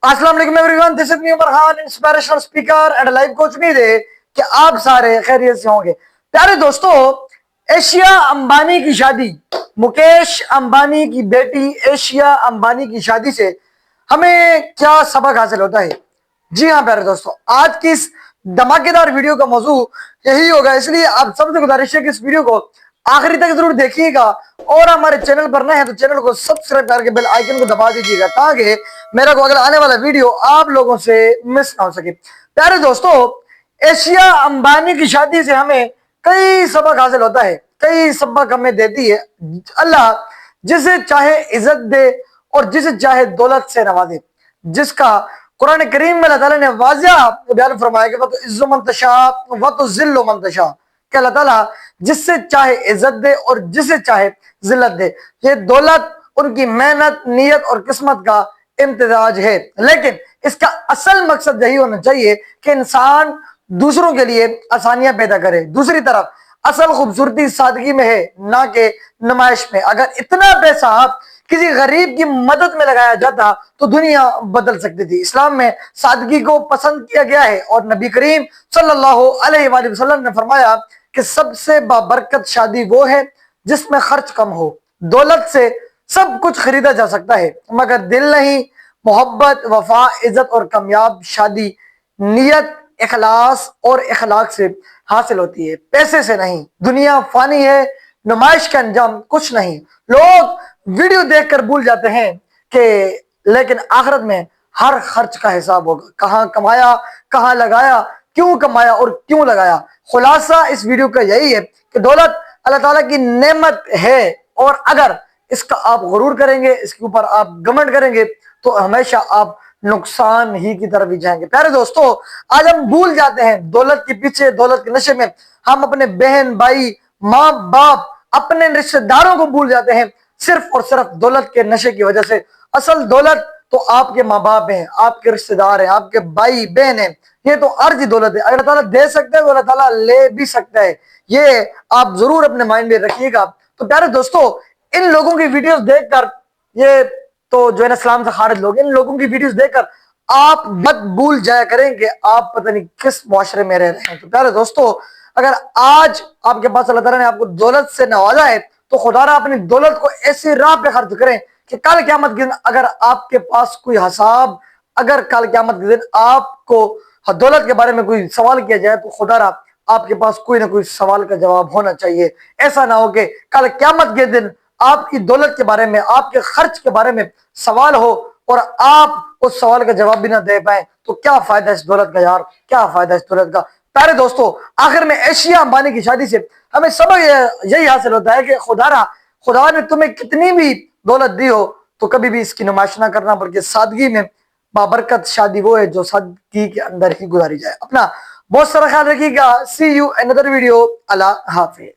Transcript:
अस्सलाम वालेकुम everyone, this is me Umar Khan, inspirational speaker and life coach. उम्मीद है कि आप सारे खैरियत से होंगे। प्यारे दोस्तों, एशिया अंबानी की शादी, मुकेश अंबानी की बेटी एशिया अंबानी की शादी से हमें क्या सबक हासिल होता है? जी हाँ प्यारे दोस्तों, आज की इस धमाकेदार वीडियो का मौजू यही होगा, इसलिए आप सबसे गुजारिश है कि इस वीडियो को आखिरी तक जरूर देखिएगा और हमारे चैनल पर नए हैं तो चैनल को सब्सक्राइब करके बेल आइकन को दबा दीजिएगा ताकि मेरा को अगला आने वाला वीडियो आप लोगों से मिस ना हो सके। प्यारे दोस्तों, एशिया अंबानी की शादी से हमें कई सबक हासिल होता है, कई सबक हमें देती है। अल्लाह जिसे चाहे इज्जत दे और जिसे चाहे दौलत से नवाजे, जिसका कुरान करीम में अल्लाह ताला ने वाज़िह बयान फरमाया कि वह तो इज्जो मंतशा वह तो जिल्लो मंतशा, कि अल्लाह ताला जिससे चाहे इज्जत दे और जिसे चाहे जिल्लत दे। ये दौलत उनकी मेहनत, नीयत और किस्मत का इम्तिजाज है, लेकिन इसका असल मकसद यही होना चाहिए कि इंसान दूसरों के लिए आसानियां पैदा करे। दूसरी तरफ असल खूबसूरती सादगी में है, ना कि नुमाइश में। अगर इतना पैसा किसी गरीब की मदद में लगाया जाता तो दुनिया बदल सकती थी। इस्लाम में सादगी को पसंद किया गया है और नबी करीम सल्लल्लाहु अलैहि वसल्लम ने फरमाया कि सबसे बाबरकत शादी वो है जिसमें खर्च कम हो। दौलत से सब कुछ खरीदा जा सकता है मगर दिल नहीं। मोहब्बत, वफा, इज्जत और कामयाब शादी नियत, इखलास और इखलाक से हासिल होती है, पैसे से नहीं। दुनिया फानी है, नुमाइश का अंजाम कुछ नहीं। लोग वीडियो देखकर भूल जाते हैं कि लेकिन आखिरत में हर खर्च का हिसाब होगा। कहाँ कमाया, कहाँ लगाया, क्यों कमाया और क्यों लगाया। खुलासा इस वीडियो का यही है कि दौलत अल्लाह ताला की नेमत है और अगर इसका आप गुरूर करेंगे, इसके ऊपर आप घमंड करेंगे तो हमेशा आप नुकसान ही की तरफ ही जाएंगे। प्यारे दोस्तों, आज हम भूल जाते हैं दौलत के पीछे, दौलत के नशे में हम अपने बहन भाई, माँ बाप, अपने रिश्तेदारों को भूल जाते हैं सिर्फ और सिर्फ दौलत के नशे की वजह से। असल दौलत तो आपके माँ बाप हैं, आपके रिश्तेदार हैं, आपके भाई बहन हैं। ये तो अर्जी दौलत है। अगर ताला दे सकता है तो अल्लाह ताला ले भी सकता है, ये आप जरूर अपने माइंड में रखिएगा। तो प्यारे दोस्तों, इन लोगों की वीडियोस देखकर, ये तो जो है ना इस्लाम से खारिज लोग, इन लोगों की वीडियोस देखकर आप मत भूल जाया करें कि आप पता नहीं किस मुआशरे में रह रहे हैं। तो प्यारे दोस्तों, अगर आज आपके पास अल्लाह ताला ने आपको दौलत से नवाजा है तो खुदारा अपनी दौलत को ऐसी राह पे खर्च करें कि कल क़यामत के दिन अगर आपके पास कोई हिसाब, अगर कल क़यामत के दिन आपको दौलत के बारे में कोई सवाल किया जाए तो खुदारा आपके पास कोई ना कोई सवाल का जवाब होना चाहिए। ऐसा ना हो कि कल क़यामत के दिन आपकी दौलत के बारे में, आपके खर्च के बारे में सवाल हो और आप उस सवाल का जवाब भी ना दे पाए तो क्या फायदा इस दौलत का यार, क्या फायदा इस दौलत का। प्यारे दोस्तों, आखिर में एशिया अंबानी की शादी से हमें सबक यही हासिल होता है कि खुदा ने तुम्हें कितनी भी दौलत दी हो तो कभी भी इसकी नुमाइश ना करना, बल्कि सादगी में बाबरकत शादी वो है जो सादगी के अंदर ही गुजारी जाए। अपना बहुत सारा ख्याल रखिएगा। See you another video. अल्लाह हाफिज।